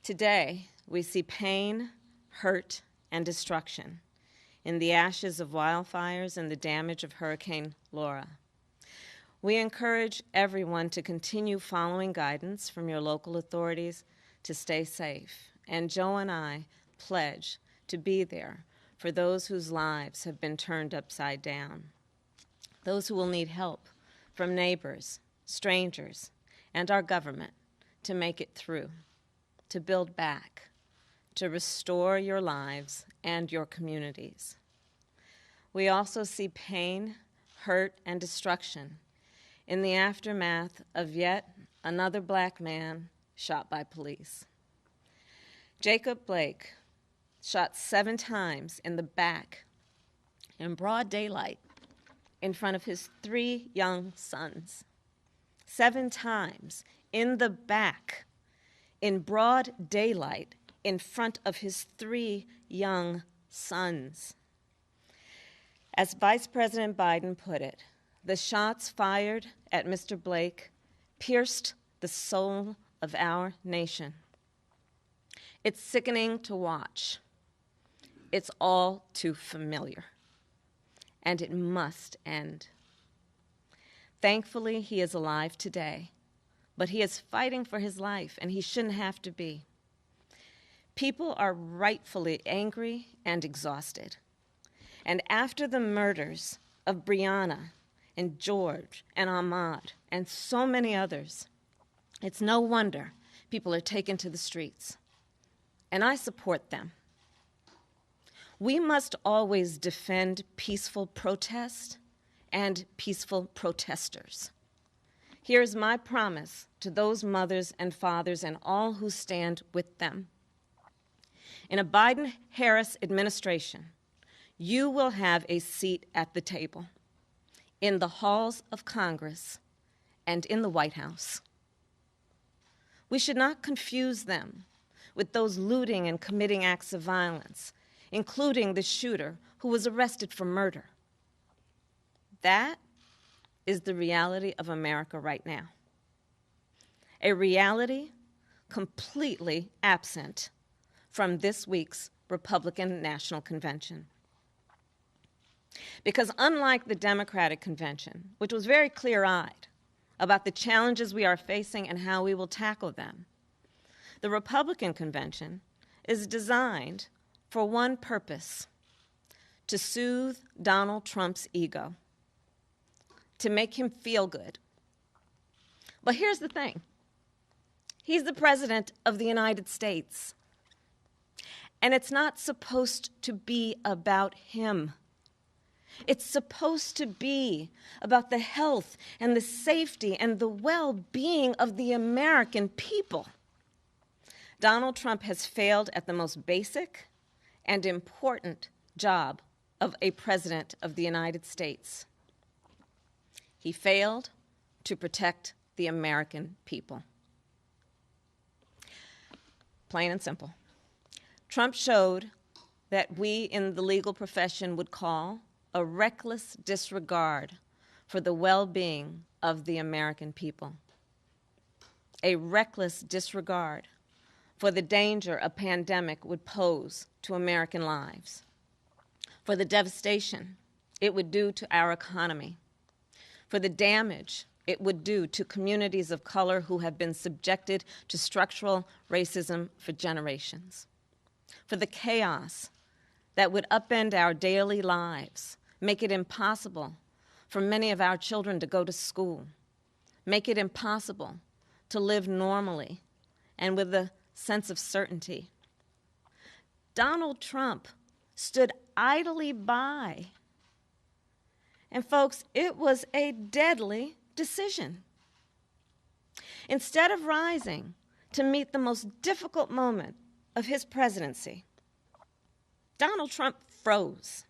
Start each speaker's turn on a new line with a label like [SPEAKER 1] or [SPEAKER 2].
[SPEAKER 1] Today, we see pain, hurt, and destruction in the ashes of wildfires and the damage of Hurricane Laura. We encourage everyone to continue following guidance from your local authorities to stay safe, and Joe and I pledge to be there for those whose lives have been turned upside down, those who will need help from neighbors, strangers, and our government to make it through, to build back, to restore your lives and your communities. We also see pain, hurt, and destruction in the aftermath of yet another black man shot by police. Jacob Blake, shot 7 times in the back in broad daylight in front of his 3 young sons. 7 times in the back in broad daylight in front of his 3 young sons. As Vice President Biden put it, the shots fired at Mr. Blake pierced the soul of our nation. It's sickening to watch. It's all too familiar, and it must end. Thankfully, he is alive today, but he is fighting for his life, and he shouldn't have to be. People are rightfully angry and exhausted. And after the murders of Breonna and George and Ahmaud and so many others, it's no wonder people are taken to the streets. And I support them. We must always defend peaceful protest and peaceful protesters. Here's my promise to those mothers and fathers and all who stand with them. In a Biden-Harris administration, you will have a seat at the table, in the halls of Congress and in the White House. We should not confuse them with those looting and committing acts of violence, including the shooter who was arrested for murder. That is the reality of America right now. A reality completely absent from this week's Republican National Convention. Because unlike the Democratic Convention, which was very clear-eyed about the challenges we are facing and how we will tackle them, the Republican Convention is designed for one purpose: to soothe Donald Trump's ego, to make him feel good. But here's the thing. He's the President of the United States. And it's not supposed to be about him. It's supposed to be about the health and the safety and the well-being of the American people. Donald Trump has failed at the most basic and important job of a president of the United States. He failed to protect the American people. Plain and simple. Trump showed that we in the legal profession would call a reckless disregard for the well-being of the American people. A reckless disregard for the danger a pandemic would pose to American lives, for the devastation it would do to our economy, for the damage it would do to communities of color who have been subjected to structural racism for generations, for the chaos that would upend our daily lives, make it impossible for many of our children to go to school, make it impossible to live normally and with a sense of certainty. Donald Trump stood idly by. And folks, it was a deadly decision. Instead of rising to meet the most difficult moment of his presidency, Donald Trump froze.